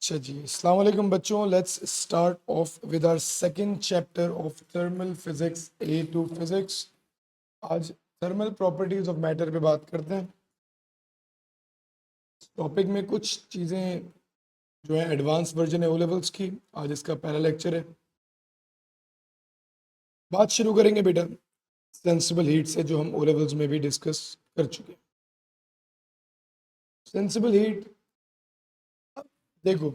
अच्छा जी, अस्सलाम वालेकुम बच्चों। Let's start off with our second chapter of thermal physics A two physics. आज थर्मल प्रॉपर्टीज ऑफ मैटर पे बात करते हैं। टॉपिक में कुछ चीज़ें जो है एडवांस वर्जन है ओ लेवल्स की। आज इसका पहला लेक्चर है। बात शुरू करेंगे बेटा सेंसिबल हीट से, जो हम ओ लेवल्स में भी डिस्कस कर चुके हैं। सेंसिबल हीट, देखो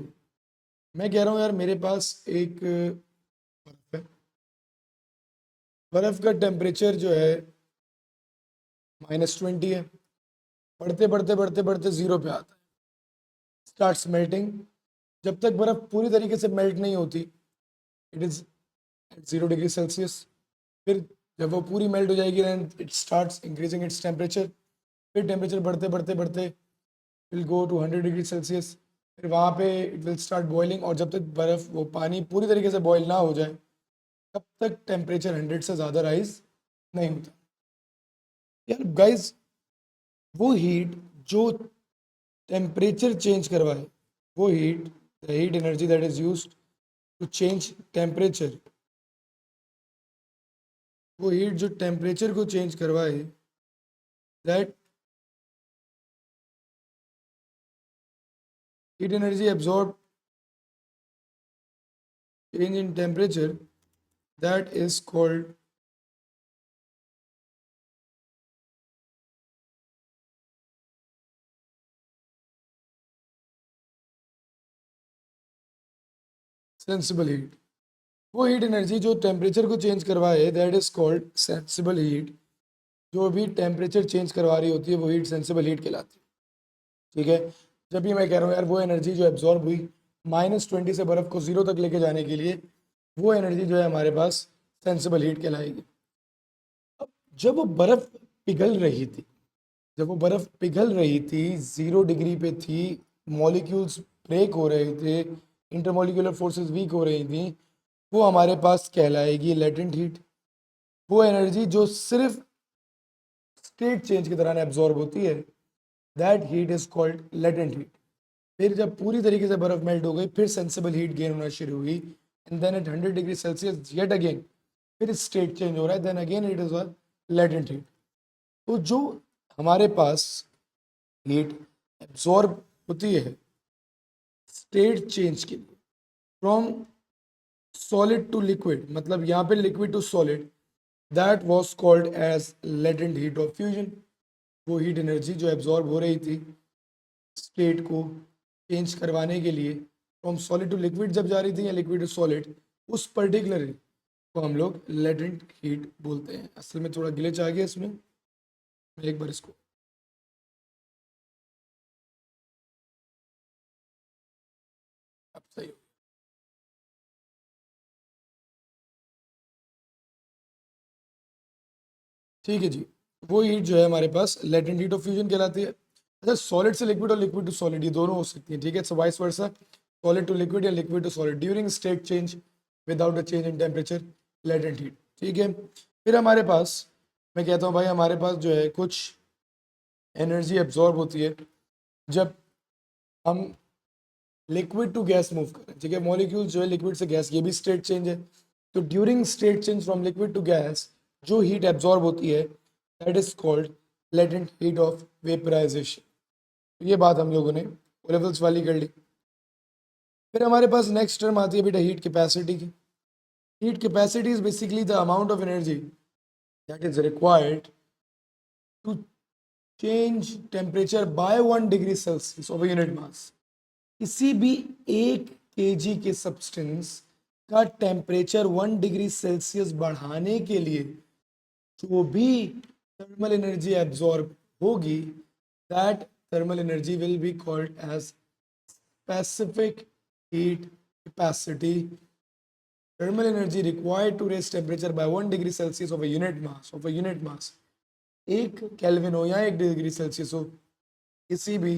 मैं कह रहा हूँ यार, मेरे पास एक बर्फ है। बर्फ का टेम्परेचर जो है -20 है। बढ़ते बढ़ते बढ़ते बढ़ते जीरो पे आता है, स्टार्ट्स मेल्टिंग। जब तक बर्फ पूरी तरीके से मेल्ट नहीं होती, it is at 0 degree Celsius. फिर जब वो पूरी मेल्ट हो जाएगी, then it starts increasing its temperature. फिर टेम्परेचर बढ़ते बढ़ते बढ़ते will go to 100 degree Celsius. फिर वहाँ पे इट विल स्टार्ट बॉइलिंग, और जब तक बर्फ वो पानी पूरी तरीके से बॉयल ना हो जाए, तब तक टेम्परेचर 100 से ज़्यादा राइज नहीं होता। यार गाइज, वो हीट जो टेम्परेचर चेंज करवाए, वो heat, the heat energy that is used to change temperature, वो हीट जो टेम्परेचर को चेंज करवाए, that heat energy absorb change in temperature, that is called sensible heat. वो हीट एनर्जी जो टेम्परेचर को चेंज करवाए, that is called sensible heat. जो भी टेम्परेचर चेंज करवा रही होती है, वो हीट सेंसिबल हीट कहलाती है। ठीक है। जब भी मैं कह रहा हूँ यार, वो एनर्जी जो एब्जॉर्ब हुई -20 से बर्फ को 0 तक लेके जाने के लिए, वो एनर्जी जो है हमारे पास सेंसिबल हीट कहलाएगी। अब जब वो बर्फ पिघल रही थी, जब वो बर्फ पिघल रही थी, 0 डिग्री पे थी, मॉलिक्यूल्स ब्रेक हो रहे थे, इंटरमॉलिक्यूलर फोर्सेस वीक हो रही थी, वो हमारे पास कहलाएगी लेटेंट हीट। वो एनर्जी जो सिर्फ स्टेट चेंज के दौरान एब्जॉर्ब होती है, that heat is called latent heat. फिर जब पूरी तरीके से बर्फ मेल्ट हो गई, फिर सेंसिबल हीट गेन होना शुरू हुई, and then at 100 degree Celsius yet again फिर स्टेट चेंज हो रहा है, then again it is latent heat. तो जो हमारे पास हीट एब्जॉर्ब होती है स्टेट चेंज के लिए, फ्रॉम सॉलिड टू लिक्विड, मतलब यहाँ पे liquid to solid, that was called as latent heat of fusion. वो हीट एनर्जी जो एब्जॉर्ब हो रही थी स्टेट को चेंज करवाने के लिए, फ्रॉम सॉलिड टू लिक्विड जब जा रही थी, या लिक्विड टू सॉलिड, उस पर्टिकुलर को हम लोग लेटेंट हीट बोलते हैं। असल में थोड़ा ग्लिच आ गया इसमें, मैं एक बार इसको, अब सही हो। ठीक है जी। वो हीट जो है हमारे पास लेटेंट हीट ऑफ फ्यूजन कहलाती है। अच्छा, सॉलिड से लिक्विड और लिक्विड टू सॉलिड, ये दोनों हो सकती हैं। ठीक है, so vice versa, solid to liquid या liquid to solid during state change without a change in temperature, latent heat. ठीक है। फिर हमारे पास, मैं कहता हूँ भाई, हमारे पास जो है कुछ एनर्जी एब्जॉर्ब होती है जब हम लिक्विड टू गैस मूव करें। ठीक है, मॉलिक्यूल जो है लिक्विड से गैस, ये भी स्टेट चेंज है। तो during state change from liquid to gas जो हीट एब्जॉर्ब होती है, that is called latent heat of vaporisation. ये बात हम लोगों ने लेवल्स वाली कर ली। फिर हमारे पास नेक्स्ट टर्म आती है बेटा हीट कैपेसिटी की। Heat capacity is basically the amount of energy that is required to change temperature by 1 degree Celsius of unit mass. किसी भी 1 kg के सब्सटेंस का टेम्परेचर 1 डिग्री सेल्सियस बढ़ाने के लिए जो भी थर्मल एनर्जी एब्जॉर्ब होगी, that thermal energy will be called as specific heat capacity. Thermal energy required to raise temperature by 1 degree Celsius of a unit mass, एक kelvin हो या 1 डिग्री सेल्सियस हो, किसी भी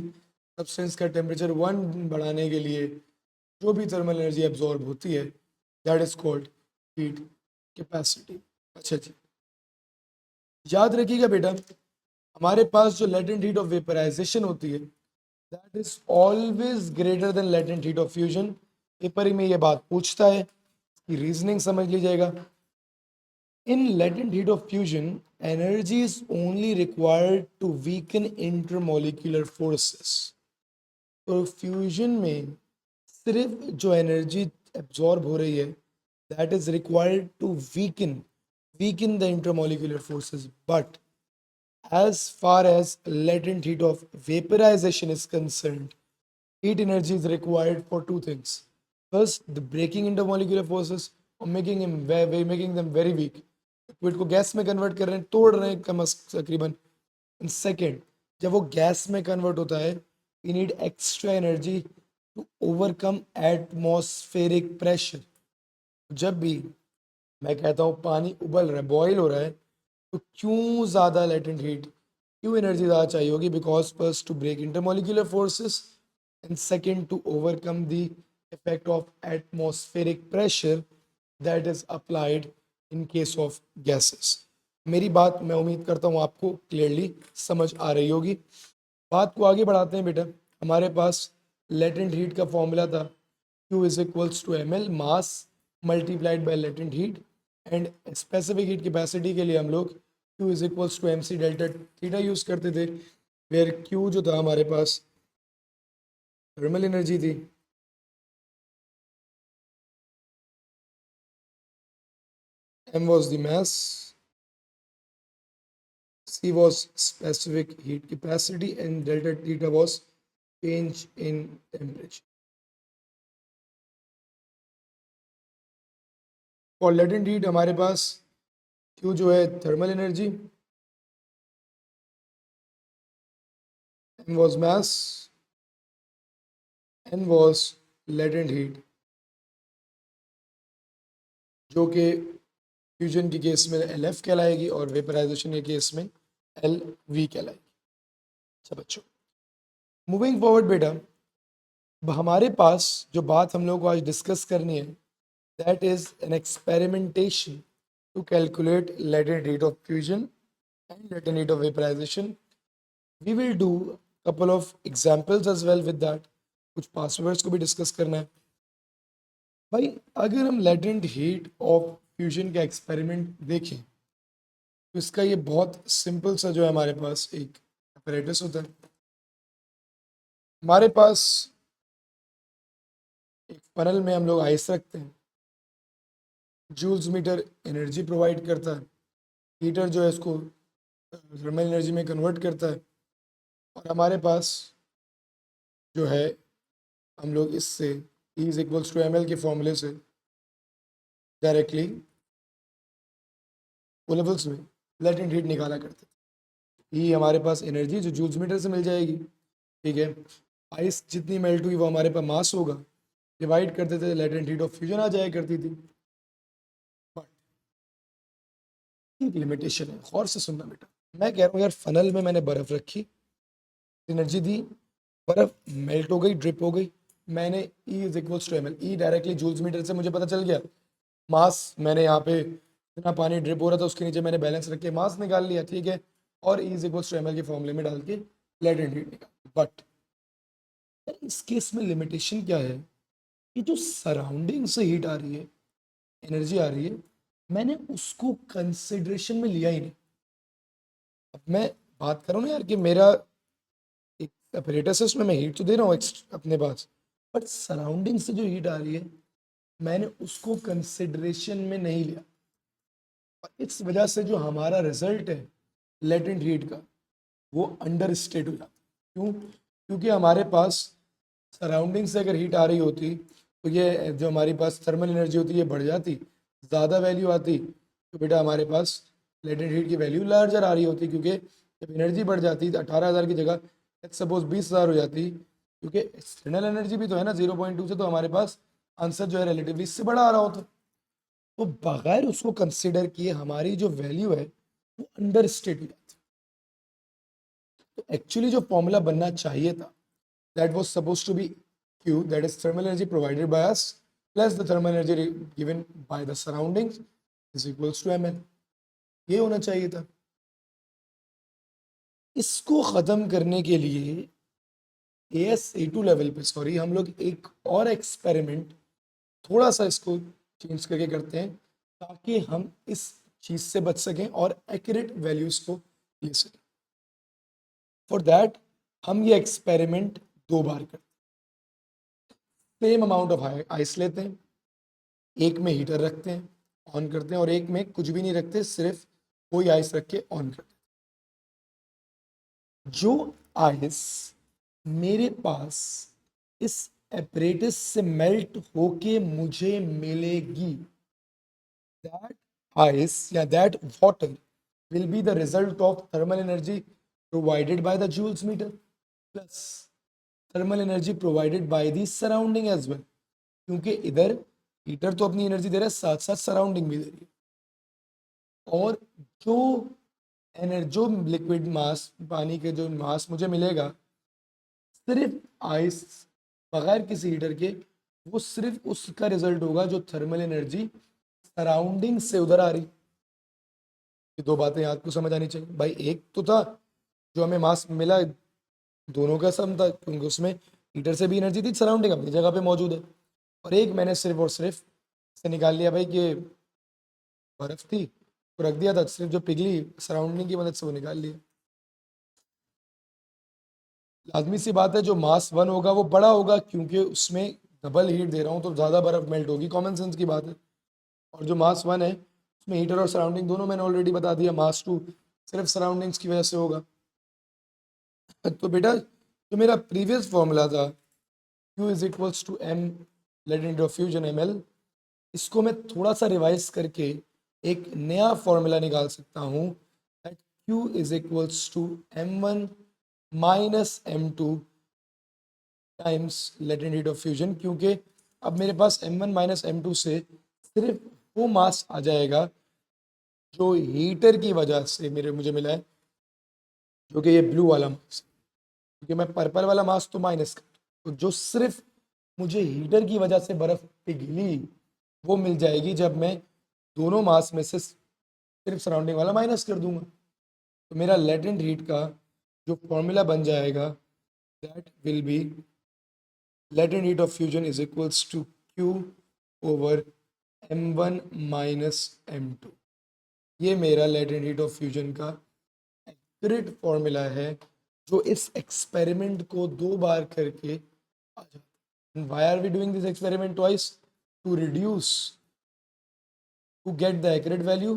सब्सटेंस का टेम्परेचर 1 बढ़ाने के लिए जो भी थर्मल एनर्जी एब्जॉर्ब होती है, that is called heat capacity. अच्छा जी, याद रखिएगा बेटा, हमारे पास जो लेटेंट हीट ऑफ वेपराइजेशन होती है, that is always greater than latent heat of fusion. Paper ही में ये बात पूछता है, इसकी रीजनिंग समझ लीजिएगा। In latent heat of fusion, energy is only required to weaken intermolecular forces. तो फ्यूजन में सिर्फ जो एनर्जी एब्जॉर्ब हो रही है that is required to weaken the intermolecular forces, but as far as latent heat of vaporization is concerned, heat energy is required for two things. First, the breaking intermolecular forces or making them very weak. Liquid को gas में convert कर रहे हैं, तोड़ रहे हैं कम तकरीबन। And second, जब वो गैस में कन्वर्ट होता है, we need extra energy to overcome atmospheric pressure. जब भी मैं कहता हूँ पानी उबल रहा है, बॉयल हो रहा है, तो क्यों ज़्यादा लेटेंट हीट, क्यों एनर्जी ज़्यादा चाहिए होगी? Because first to break intermolecular forces and second to overcome the effect of atmospheric pressure that is applied in case of gases. मेरी बात मैं उम्मीद करता हूँ आपको क्लियरली समझ आ रही होगी। बात को आगे बढ़ाते हैं बेटा। हमारे पास लेटेंट हीट का फॉर्मूला था Q is equals to ml mass multiplied by latent heat, and specific heat capacity के लिए हम लोग Q is equals to mc delta theta use करते थे, वेयर Q जो था हमारे पास थर्मल एनर्जी थी, m was the mass, C was specific heat capacity, and delta theta was change in temperature. और लेटेंट हीट हमारे पास Q जो है thermal energy, M was mass, N was latent heat, जो कि फ्यूजन के case में LF कहलाएगी और वेपराइजेशन के केस में LV कहलाएगी। अच्छा बच्चों, मूविंग फॉरवर्ड बेटा, अब हमारे पास जो बात हम लोग को आज डिस्कस करनी है that is an experimentation to calculate latent heat of fusion and latent heat of vaporization. We will do a couple of examples as well with that. कुछ passwords को भी डिस्कस करना है भाई। अगर हम latent heat of fusion का experiment देखें तो इसका ये बहुत सिंपल सा जो है हमारे पास एक apparatus होता है। हमारे पास एक फनल में हम लोग आइस रखते हैं, जूल्स मीटर एनर्जी प्रोवाइड करता है, हीटर जो है इसको थर्मल एनर्जी में कन्वर्ट करता है, और हमारे पास जो है हम लोग इससे E is equals to ml के फॉर्मूले से डायरेक्टली ओ लेवल्स में लेटेंट हीट निकाला करते थे। E हमारे पास एनर्जी जो जूल्स मीटर से मिल जाएगी, ठीक है। आइस जितनी मेल्ट हुई वो हमारे पास मास होगा, डिवाइड करते थे, लेटेंट हीट ऑफ फ्यूजन आ जाया करती थी। बट एक लिमिटेशन है, गौर से सुनना बेटा। मैं कह रहा हूँ यार फनल में मैंने बर्फ रखी, एनर्जी दी, बर्फ मेल्ट हो गई, ड्रिप हो गई, मैंने E is equals to ml, E directly joules meter से मुझे पता चल गया। मास मैंने यहाँ पे इतना पानी ड्रिप हो रहा था उसके नीचे मैंने बैलेंस रख के मास निकाल लिया, ठीक है, और E is equals to ml के फॉर्मूले में डाल के लेटेंट हीट निकाल। बट इस केस में लिमिटेशन क्या है कि जो सराउंडिंग से हीट आ रही है, एनर्जी आ रही है, मैंने उसको कंसिडरेशन में लिया ही नहीं। अब मैं बात कर रहा हूँ ना यार कि मेरा एक apparatus है, उसमें मैं हीट तो दे रहा हूँ अपने पास, बट सराउंडिंग से जो हीट आ रही है मैंने उसको कंसिडरेशन में नहीं लिया, और इस वजह से जो हमारा रिजल्ट है लेटेंट हीट का वो अंडर स्टेट हो जाता है। क्यों? क्योंकि हमारे पास सराउंडिंग से अगर हीट आ रही होती तो ये जो हमारी पास थर्मल एनर्जी होती है ये बढ़ जाती, ज़्यादा वैल्यू आती, तो बेटा हमारे पास लेटेंट हीट की वैल्यू लार्जर आ रही होती, क्योंकि जब एनर्जी बढ़ जाती 18,000 की जगह सपोज 20,000 हो जाती, क्योंकि एक्सटर्नल एनर्जी भी तो है ना 0.2 से, तो हमारे पास आंसर जो है रिलेटिवली इससे बड़ा आ रहा होता। तो बगैर उसको कंसिडर किए हमारी जो वैल्यू है वो अंडर स्टेट हो जाती। तो एक्चुअली जो फॉर्मूला बनना चाहिए था that was supposed to be Q, that is thermal energy provided by us plus the thermal energy given by the surroundings is equals to ml, ये होना चाहिए था। इसको ख़त्म करने के लिए AS-A2 लेवल पे सॉरी हम लोग एक और एक्सपेरिमेंट थोड़ा सा इसको चेंज करके करते हैं ताकि हम इस चीज से बच सकें और एक्यूरेट वैल्यूज को ले सकें। फॉर दैट हम ये एक्सपेरिमेंट 2 बार करते हैं। सेम अमाउंट ऑफ आइस लेते हैं, एक में हीटर रखते हैं, ऑन करते हैं, और एक में कुछ भी नहीं रखते, सिर्फ कोई आइस रख के ऑन करते हैं। जो आइस मेरे पास इस एपरेटिस से मेल्ट होके मुझे मिलेगी, that ice या that water will be the result of thermal energy provided by the joules meter plus thermal energy provided by the surrounding as well, क्योंकि इधर हीटर तो अपनी एनर्जी दे रहा है, साथ साथ सराउंडिंग भी दे रही है। और जो जो लिक्विड मास, पानी के जो मास मुझे मिलेगा सिर्फ आइस, बगैर किसी हीटर के, वो सिर्फ उसका रिजल्ट होगा जो थर्मल एनर्जी सराउंडिंग से उधर आ रही। ये 2 बातें आपको समझ आनी चाहिए भाई। एक तो था जो हमें मास मिला, दोनों का सम था, क्योंकि उसमें हीटर से भी एनर्जी थी, सराउंडिंग अपनी जगह पे मौजूद है। और एक मैंने सिर्फ और सिर्फ से निकाल लिया भाई कि बर्फ थी तो रख दिया था, सिर्फ जो पिघली सराउंडिंग की मदद से वो निकाल लिया। लाजमी सी बात है जो मास 1 होगा वो बड़ा होगा, क्योंकि उसमें डबल हीट दे रहा हूँ तो ज़्यादा बर्फ मेल्ट होगी, कॉमन सेंस की बात है। और जो मास 1 है उसमें हीटर और सराउंडिंग दोनों मैंने ऑलरेडी बता दिया, मास 2 सिर्फ सराउंडिंग्स की वजह से होगा। तो बेटा जो मेरा प्रीवियस फॉर्मूला था Q is equals to M let into fusion ml, इसको मैं थोड़ा सा रिवाइज करके एक नया फॉर्मूला निकाल सकता हूँ, that Q is equals to m1 minus m2 times latent heat of fusion, क्योंकि अब मेरे पास m1 माइनस m2 से सिर्फ वो मास आ जाएगा जो हीटर की वजह से मुझे मिला है, जो कि ये ब्लू वाला मास, क्योंकि मैं पर्पल वाला मास तो माइनस कर, तो जो सिर्फ मुझे हीटर की वजह से बर्फ पिघली वो मिल जाएगी जब मैं दोनों मास में से सिर्फ सराउंडिंग वाला माइनस कर दूंगा। तो मेरा लेटेंट हीट का जो फॉर्मूला बन जाएगा, that will be latent heat of fusion is equals to Q over m1 minus m2। ये मेरा latent heat of fusion का एक्यूरेट फॉर्मूला है जो इस एक्सपेरिमेंट को 2 बार करके आ जाता है। Why are we doing this experiment twice? To reduce, to get the accurate value,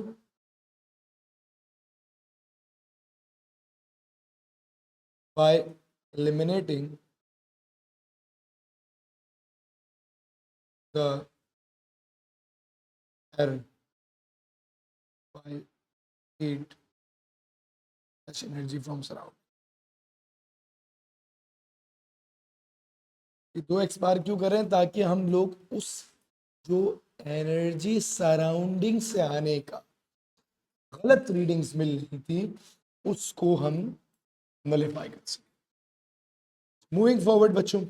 by eliminating the error by heat such energy from surround। ये 2 expire क्यों कर रहे हैं? ताकि हम लोग उस जो एनर्जी सराउंडिंग से आने का गलत रीडिंग्स मिल रही थी उसको हम नलिफाई कर सकें। मूविंग फॉरवर्ड बच्चों,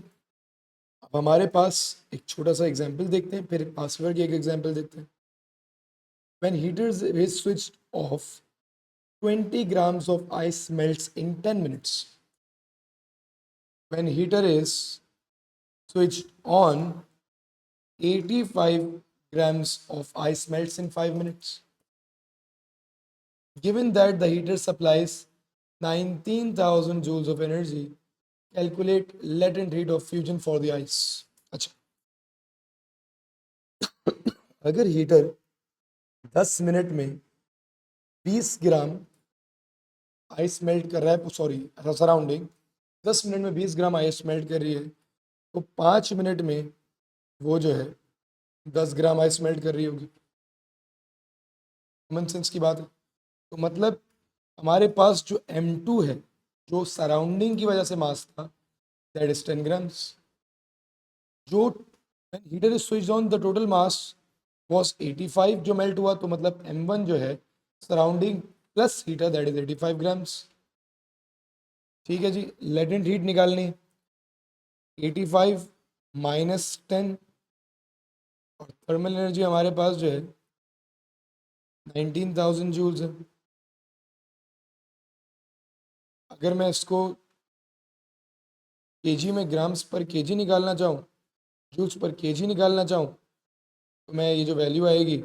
अब हमारे पास एक छोटा सा एग्जांपल देखते हैं, फिर पासवर्ड की एक एग्जांपल देखते हैं। When heaters is switched off 20 grams of ice melts in 10 minutes। When heater is switched on, 85 grams of ice melts in 5 minutes। Given that the heater supplies 19,000 joules of energy, calculate latent heat of fusion for the ice। अच्छा, अगर heater 10 minute में 20 gram ice melt कर रहा है, sorry surrounding 10 minute में 20 gram ice melt कर रही है, तो 5 मिनट में वो जो है 10 ग्राम आइस मेल्ट कर रही होगी। कॉमन सेंस की बात है। तो मतलब हमारे पास जो M2 है, जो सराउंडिंग की वजह से मास था, दैट इज 10 ग्राम्स। जो heater is switch on the total mass was 85 जो मेल्ट हुआ, तो मतलब M1 जो है surrounding plus heater, that is 85 grams. ठीक है जी, लेटेंट हीट निकालनी, 85 माइनस 10, और थर्मल एनर्जी हमारे पास जो है 19,000 जूल्स है। अगर मैं इसको केजी में ग्राम्स पर केजी निकालना चाहूँ, जूल्स पर केजी निकालना चाहूँ, तो मैं ये जो वैल्यू आएगी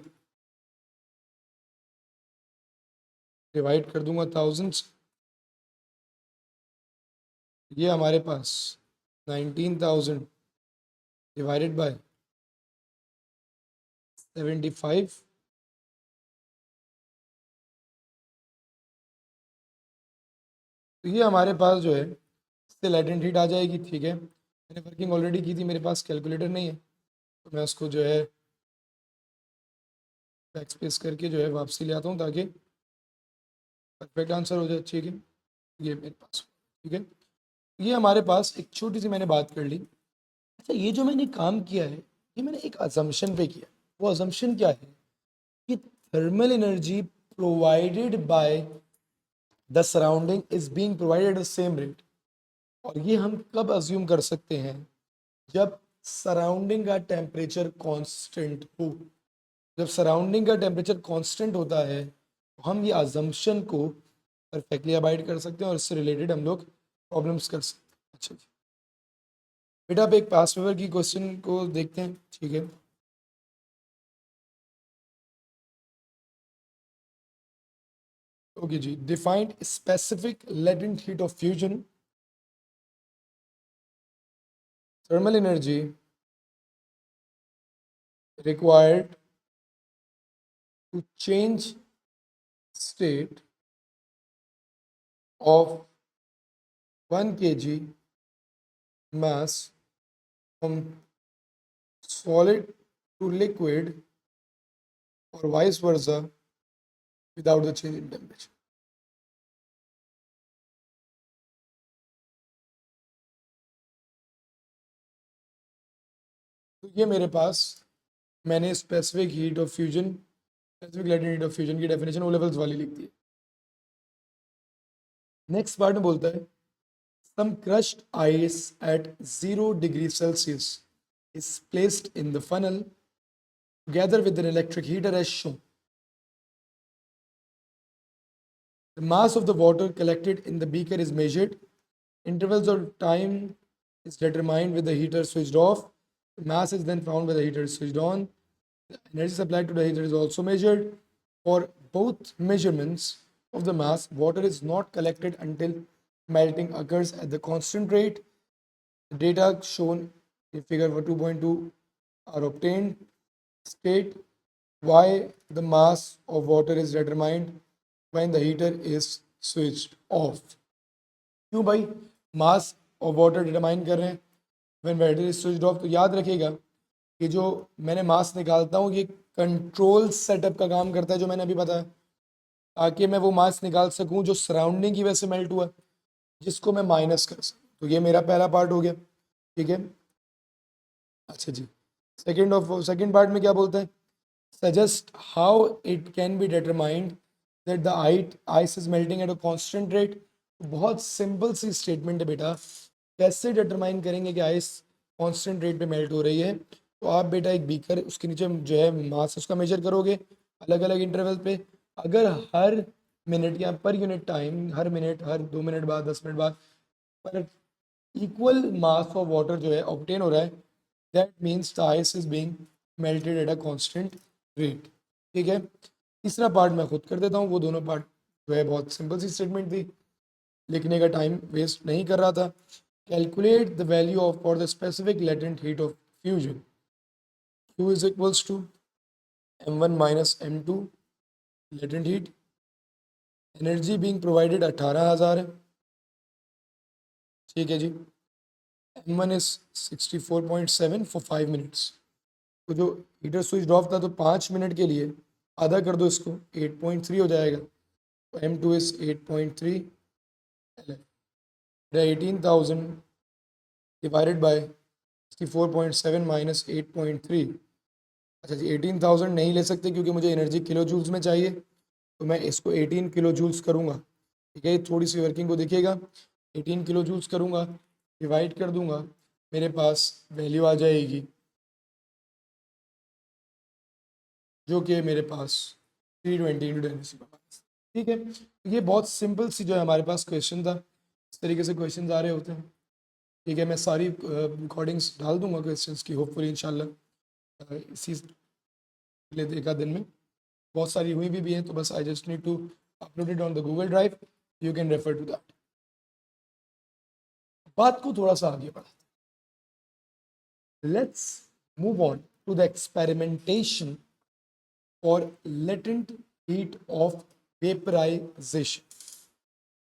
डिवाइड कर दूंगा 1000 से। ये हमारे पास 19,000 डिवाइडेड बाय 75, तो ये हमारे पास जो है इससे लेटेंट हीट आ जाएगी। ठीक है, मैंने वर्किंग ऑलरेडी की थी, मेरे पास कैलकुलेटर नहीं है, तो मैं उसको जो है बैक स्पेस करके जो है वापसी ले आता हूँ ताकि परफेक्ट आंसर हो जाए। ठीक है, ये मेरे पास, ठीक है, ये हमारे पास एक छोटी सी मैंने बात कर ली। अच्छा, ये जो मैंने काम किया है, ये मैंने एक अजम्पशन पे किया। वो अजम्पशन क्या है कि thermal energy provided by the surrounding is being provided at the same rate. और ये हम कब अज्यूम कर सकते हैं, जब सराउंडिंग का टेम्परेचर कांस्टेंट हो। जब सराउंडिंग का टेम्परेचर कांस्टेंट होता है तो हम ये अजम्पशन को परफेक्टली अवॉइड कर सकते हैं और इससे रिलेटेड हम लोग प्रॉब्लम्स कर सकते हैं। अच्छा जी, बेटा आप एक पास पेपर की क्वेश्चन को देखते हैं। ठीक है, ओके जी, defined specific latent heat of fusion, thermal energy required to change state of 1 kg mass from solid to liquid or vice versa without the change in temperature. तो ये मेरे पास मैंने specific heat of fusion, specific latent heat of fusion की definition O levels वाली लिख दी है। Next part में बोलता है some crushed ice at 0 degrees Celsius is placed in the funnel together with an electric heater as shown. The mass of the water collected in the beaker is measured. Intervals of time is determined with the heater switched off. The mass is then found when the heater is switched on. The energy supplied to the heater is also measured. For both measurements of the mass, water is not collected until melting occurs at the constant rate. The data shown in figure 2.2 are obtained. State why the mass of water is determined when the heater is switched off. क्यों भाई mass of water determine कर रहे हैं when water is switched off? तो याद रखिएगा कि जो मैंने मास निकालता हूँ ये कंट्रोल सेटअप का काम करता है, जो मैंने अभी बताया, ताकि मैं वो मास निकाल सकूँ जो सराउंडिंग की वजह से मेल्ट हुआ, जिसको मैं माइनस कर सकूँ। तो ये मेरा पहला पार्ट हो गया। ठीक है, अच्छा जी, सेकेंड पार्ट में क्या बोलते हैं, suggest how it can be determined that the ice is melting at a constant rate। बहुत सिंपल सी स्टेटमेंट है बेटा, कैसे डिटरमाइन करेंगे कि आइस कांस्टेंट रेट पे मेल्ट हो रही है? तो आप बेटा एक बीकर, उसके नीचे जो है मास उसका मेजर करोगे अलग अलग इंटरवल पे। अगर हर मिनट या पर यूनिट टाइम, हर मिनट, हर 2 मिनट बाद, 10 मिनट बाद पर इक्वल मास ऑफ वाटर जो है ऑब्टेन हो रहा है, that means the ice is being melted at a constant rate. ठीक है, तीसरा पार्ट मैं खुद कर देता हूँ। वो दोनों पार्ट जो है बहुत सिंपल सी स्टेटमेंट थी, लिखने का टाइम वेस्ट नहीं कर रहा था। Calculate the value of for the specific latent heat of fusion, Q is equals to M1 minus M2 latent heat. Energy being provided 18,000 है। ठीक है जी, M1 इज 64.7 फॉर 5 मिनट्स। तो जो हीटर स्विच ऑफ था तो 5 मिनट के लिए आधा कर दो इसको, 8.3 हो जाएगा। तो M2 is 8.3, 18,000 divided by 64.7 minus 8.3। अच्छा जी, 18,000 नहीं ले सकते क्योंकि मुझे एनर्जी किलो जूल्स में चाहिए, तो मैं इसको 18 किलो जूल्स करूँगा। ठीक है, थोड़ी सी वर्किंग को देखिएगा, 18 किलो जूल्स करूँगा, डिवाइड कर दूंगा, मेरे पास वैल्यू आ जाएगी जो कि मेरे पास 320 इंटू 10 ठीक है, ये बहुत सिंपल सी जो है हमारे पास क्वेश्चन था। इस तरीके से क्वेश्चन आ रहे होते हैं। ठीक है, मैं सारी रिकॉर्डिंग्स डाल दूंगा क्वेश्चंस की, होपफुली इंशाल्लाह इसी एक आध दिन में। बहुत सारी हुई भी हैं, तो बस I just need to upload it on the Google drive, you can refer to that. बात को थोड़ा सा आगे बढ़ाते हैं, let's move on to the experimentation for latent heat of vaporisation.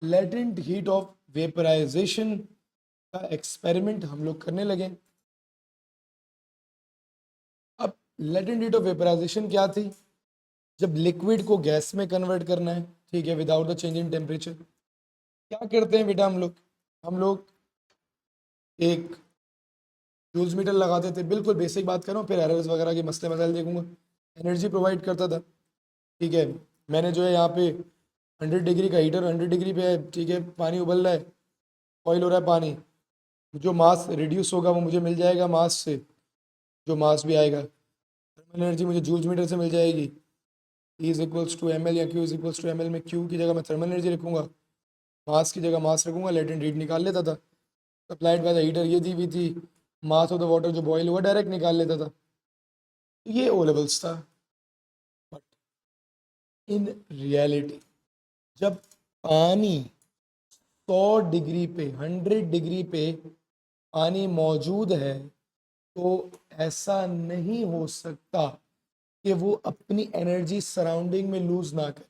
Latent heat of vaporisation का एक्सपेरिमेंट हम लोग करने लगे। अब लेटेंट हीट ऑफ वेपराइजेशन क्या थी? जब लिक्विड को गैस में कन्वर्ट करना है, ठीक है, without the change in temperature, क्या करते हैं बेटा हम लोग एक जूल्स मीटर लगाते थे। बिल्कुल बेसिक बात कर रहा हूँ, फिर एरर्स वगैरह के मसले मसाइल देखूंगा। एनर्जी प्रोवाइड करता था, ठीक है। मैंने जो है यहाँ पे 100 डिग्री का हीटर 100 डिग्री पे है, ठीक है, पानी उबल रहा है, बॉयल हो रहा है पानी। जो मास रिड्यूस होगा वो मुझे मिल जाएगा मास से, जो मास भी आएगा। थर्मल एनर्जी मुझे जूल्स मीटर से मिल जाएगी। E is equals to M L या Q is equals to M L में Q की जगह मैं थर्मल एनर्जी रखूंगा, मास की जगह मास रखूंगा, लेटेंट हीट निकाल लेता था। सप्लाइड बाय द हीटर ये दी हुई थी, मास ऑफ द वाटर जो बॉयल हुआ डायरेक्ट निकाल लेता था। ये ओ लेवल्स था। बट इन रियलिटी जब पानी 100 डिग्री पे 100 डिग्री पे पानी मौजूद है, तो ऐसा नहीं हो सकता कि वो अपनी एनर्जी सराउंडिंग में लूज ना करे।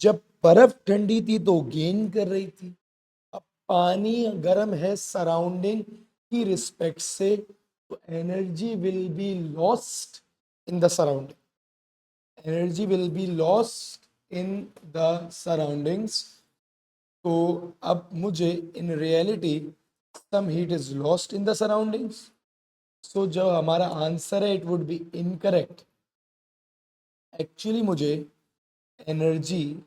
जब बर्फ ठंडी थी तो गेन कर रही थी, अब पानी गर्म है सराउंडिंग की रिस्पेक्ट से, तो energy will be lost in the surrounding, energy will be lost in the surroundings. तो अब मुझे in reality some heat is lost in the surroundings, so जो हमारा आंसर है it would be incorrect. Actually मुझे energy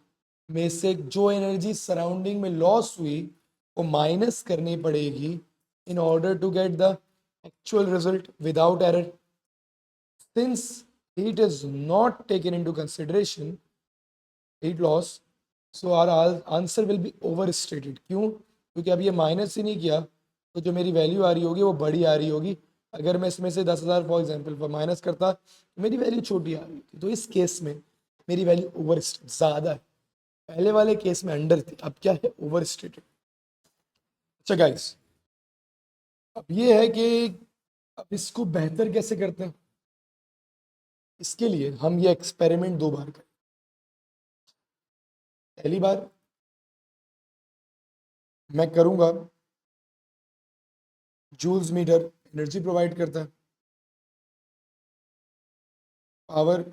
में से जो एनर्जी सराउंडिंग में लॉस हुई वो माइनस करनी पड़ेगी in order to get the actual result without error. Since heat is not taken into consideration, heat loss, so our answer will be overstated। क्यों? क्योंकि अब ये माइनस ही नहीं किया, तो जो मेरी वैल्यू आ रही होगी वो बड़ी आ रही होगी। अगर मैं इसमें से 10,000 फॉर एग्जाम्पल पर माइनस करता तो मेरी वैल्यू छोटी आ रही थी, तो इस केस में मेरी वैल्यू ओवर ज़्यादा है। पहले वाले केस में अंडर थी, अब क्या है? Over stated. अच्छा गाइस, अब ये है कि अब इसको बेहतर कैसे करते हैं। इसके लिए हम ये एक्सपेरिमेंट 2 बार करें। पहली बार मैं करूंगा, जूल्स मीटर एनर्जी प्रोवाइड करता है, पावर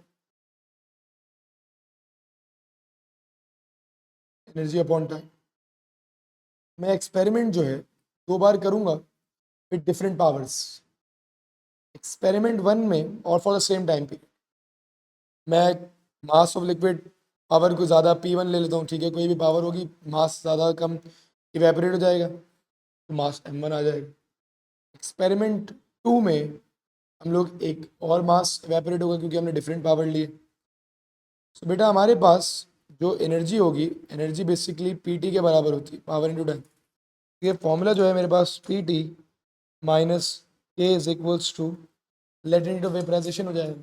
एनर्जी अपॉन टाइम। मैं एक्सपेरिमेंट जो है 2 बार करूंगा विद डिफरेंट पावर्स। एक्सपेरिमेंट 1 में और for the same time period मैं मास ऑफ लिक्विड पावर को ज़्यादा P1 ले लेता हूँ, ठीक है। कोई भी पावर होगी, मास ज़्यादा कम इवेपोरेट हो जाएगा, तो मास M1 आ जाएगा। एक्सपेरिमेंट 2 में हम लोग एक और मास इवेपोरेट होगा क्योंकि हमने डिफरेंट पावर लिए। तो बेटा हमारे पास जो एनर्जी होगी, एनर्जी बेसिकली PT के बराबर होती है, पावर इंटू टाइम। ये फॉर्मूला जो है मेरे पास PT minus K is equals to latent heat of vaporisation हो जाएगा।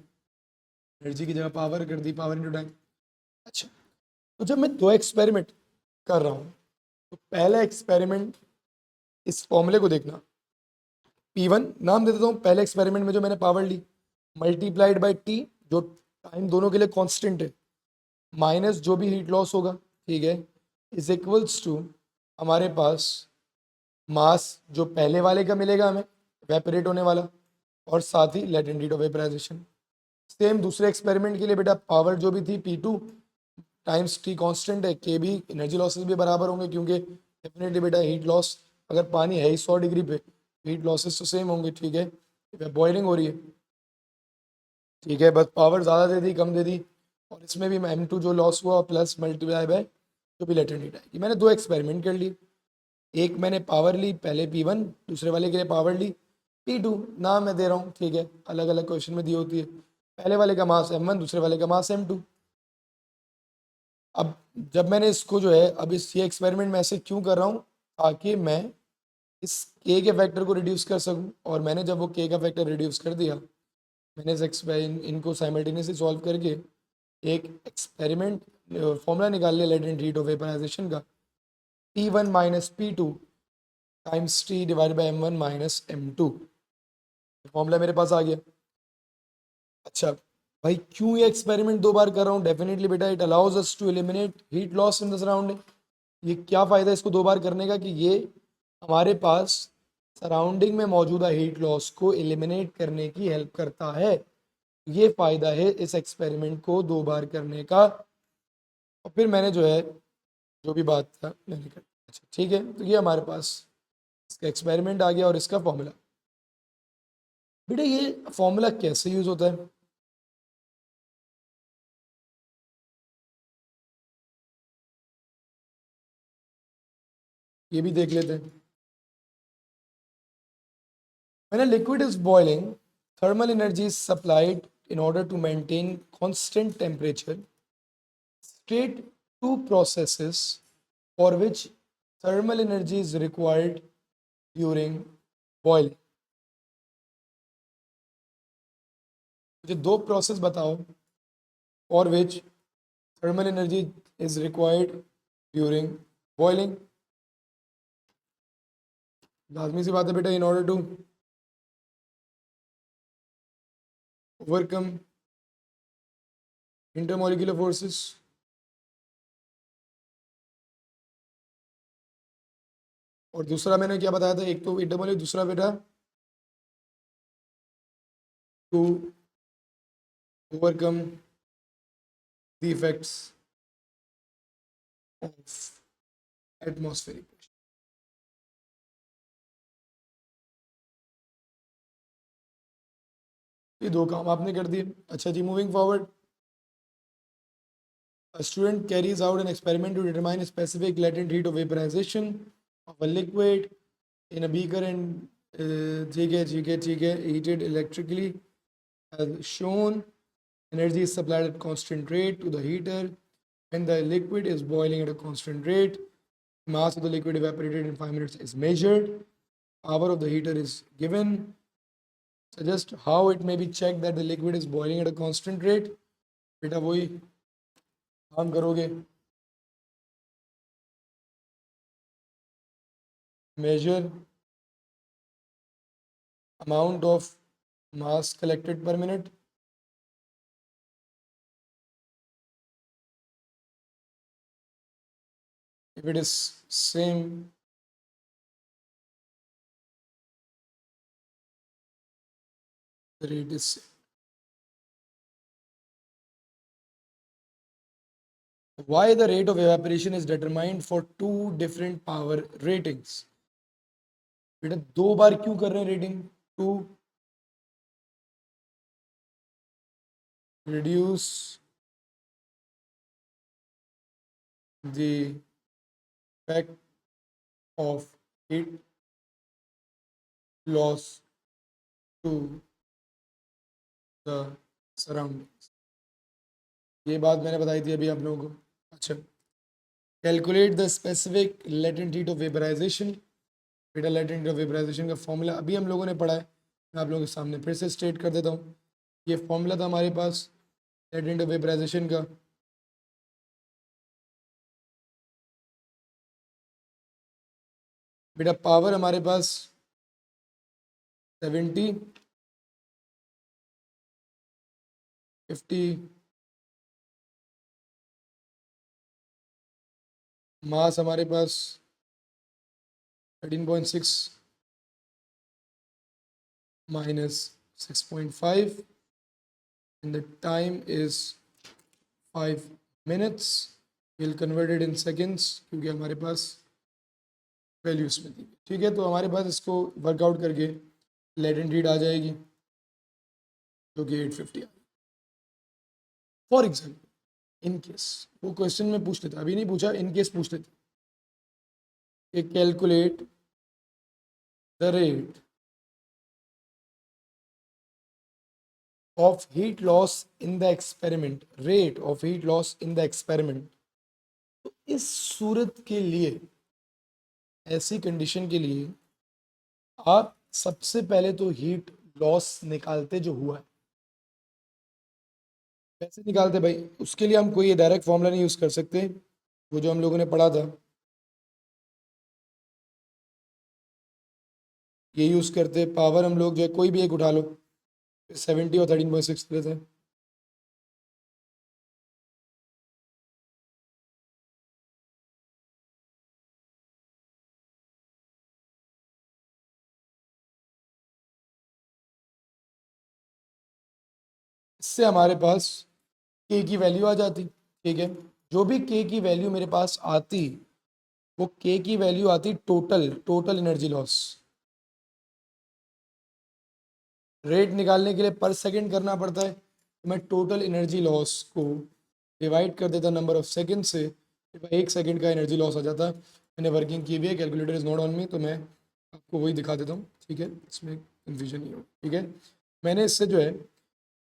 एनर्जी की जगह पावर कर दी, पावर इंटू टाइम। अच्छा, तो जब मैं 2 एक्सपेरिमेंट कर रहा हूँ, तो पहला एक्सपेरिमेंट इस फॉर्मूले को देखना, P1 नाम दे देता हूँ। पहले एक्सपेरिमेंट में जो मैंने पावर ली मल्टीप्लाइड बाई T, जो टाइम दोनों के लिए कांस्टेंट है, माइनस जो भी हीट लॉस होगा, ठीक है, इज इक्वल्स टू हमारे पास मास जो पहले वाले का मिलेगा हमें वेपरेट होने वाला, और साथ ही latent heat of vaporisation. Same दूसरे एक्सपेरिमेंट के लिए बेटा पावर जो भी थी P2 टाइम्स T कांस्टेंट है, के भी एनर्जी लॉसेस भी बराबर होंगे, क्योंकि डेफिनेटली बेटा हीट लॉस, अगर पानी है ही 100 डिग्री पे, हीट लॉसेस तो सेम होंगे, ठीक है। बॉइलिंग हो रही है, ठीक है, बस पावर ज़्यादा दे दी कम दे दी, और इसमें भी M2 जो लॉस हुआ प्लस मल्टीप्लाई बाय जो भी लेटेंट हीट आएगी। मैंने 2 एक्सपेरिमेंट कर लिए, एक मैंने पावर ली पहले P1, दूसरे वाले के लिए पावर ली P2, नाम मैं दे रहा हूँ, ठीक है, अलग अलग क्वेश्चन में दी होती है। पहले वाले का मास M1, दूसरे वाले का मास M2। अब जब मैंने इसको जो है, अब इस ये एक्सपेरिमेंट में ऐसे क्यों कर रहा हूँ, ताकि मैं इस k के फैक्टर को रिड्यूस कर सकूं, और मैंने जब वो k का फैक्टर रिड्यूस कर दिया, मैंने इनको साइमल्टेनियसली सॉल्व करके एक एक्सपेरिमेंट फॉर्मूला निकाल लिया लेटेंट हीट ऑफ वेपराइजेशन का, T1 minus P2 times T divide by M1 minus M2। Formula मेरे पास आ गया। अच्छा भाई, क्यों ये एक्सपेरिमेंट 2 बार कर रहा हूँ? डेफिनेटली बेटा, it allows us to eliminate heat loss in the surrounding. ये क्या फ़ायदा है इसको 2 बार करने का, कि ये हमारे पास सराउंडिंग में मौजूदा हीट लॉस को एलिमिनेट करने की हेल्प करता है। ये फ़ायदा है इस एक्सपेरिमेंट को 2 बार करने का। और फिर मैंने जो है, जो भी बात था मैंने कर, अच्छा ठीक है, तो ये हमारे पास इसका एक्सपेरिमेंट आ गया और इसका फॉर्मूला। बेटा ये फॉर्मूला कैसे यूज़ होता है? ये भी देख लेते हैं। When a liquid is boiling, thermal energy is supplied in order to maintain constant temperature. State two processes for which thermal energy is required during boiling. मुझे 2 प्रोसेस बताओ for which thermal energy is required during boiling. लाजमी सी बात है बेटा, in order to overcome intermolecular forces. और दूसरा मैंने क्या बताया था? एक तो इंटरमोलिक्यूलर, दूसरा बेटा to overcome the effects of atmospheric pressure. ये 2 काम आपने कर दिए। अच्छा जी, moving forward, a student carries out an experiment to determine a specific latent heat of vaporization of a liquid in a beaker and ठीक है heated electrically as shown. Energy is supplied at constant rate to the heater when the liquid is boiling at a constant rate. Mass of the liquid evaporated in 5 minutes is measured. Power of the heater is given. Suggest how it may be checked that the liquid is boiling at a constant rate. बेटा वही काम करोगे, measure amount of mass collected per minute. If it is same, the rate is same. Why the rate of evaporation is determined for 2 different power ratings? बेटा 2 बार क्यों कर रहे हैं rating? To reduce the effect of heat loss to the surroundings. ये बात मैंने बताई थी अभी आप लोगों को। अच्छा, calculate the specific latent heat of vaporisation. बेटा लेटेंट हीट ऑफ वेपराइजेशन का फॉर्मूला अभी हम लोगों ने पढ़ा है, मैं आप लोगों के सामने फिर से स्टेट कर देता हूँ। ये फॉर्मूला था हमारे पास लेटेंट ऑफ वेपराइजेशन का। बेटा पावर हमारे पास 70, 50, मास हमारे पास 13.6 minus 6.5 and the time is 5 minutes. We'll convert it in seconds क्योंकि हमारे पास वैल्यूज में दी। ठीक है, तो हमारे पास इसको वर्कआउट करके लेटेंट हीट आ जाएगी जो कि 850 आ। फॉर एग्जाम्पल इन केस, वो क्वेश्चन में पूछ लेता, अभी नहीं पूछा, इन केस पूछ लेते कि calculate the rate of heat loss in the experiment, rate of heat loss in the experiment। तो इस सूरत के लिए, ऐसी कंडीशन के लिए आप सबसे पहले तो हीट लॉस निकालते जो हुआ है, कैसे निकालते भाई? उसके लिए हम कोई डायरेक्ट फॉर्मूला नहीं यूज कर सकते, वो जो हम लोगों ने पढ़ा था ये यूज करते। पावर हम लोग जो है कोई भी एक उठा लो, 70 और 13.6 लेते हैं। इससे हमारे पास के की वैल्यू आ जाती, ठीक है। जो भी के की वैल्यू मेरे पास आती, वो के की वैल्यू आती total total energy loss. Rate निकालने के लिए पर सेकंड करना पड़ता है, तो मैं टोटल एनर्जी लॉस को डिवाइड कर देता नंबर ऑफ सेकंड से, एक सेकंड का एनर्जी लॉस आ जाता। मैंने वर्किंग की हुई है, calculator is not on me, तो मैं आपको वही दिखा देता हूँ, ठीक है, इसमें कन्फ्यूजन नहीं हो, ठीक है। मैंने इससे जो है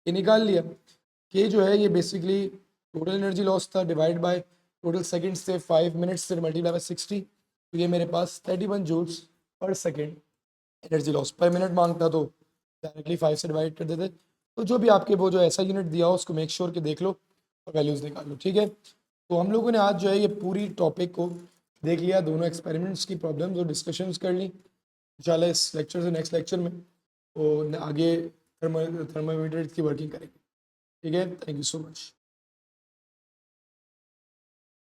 ये निकाल लिया कि जो है ये बेसिकली टोटल एनर्जी लॉस था डिवाइड बाय टोटल सेकंड्स से 5 मिनट्स से मल्टीप्लाई बाय 60, तो ये मेरे पास 31 joules per second energy loss. Per minute मांगता तो डायरेक्टली 5 से डिवाइड कर देते। तो जो भी आपके वो जो ऐसा यूनिट दिया हो उसको मेक श्योर कि देख लो और वैल्यूज़ निकाल लो, ठीक है। तो हम लोगों ने आज जो है ये पूरी टॉपिक को देख लिया, दोनों एक्सपेरिमेंट्स की प्रॉब्लम्स और डिस्कशंस कर ली। इंशाल्लाह इस लेक्चर से नेक्स्ट लेक्चर में वो आगे थर्मामीटर की वर्किंग करेंगे, ठीक है। Thank you so much.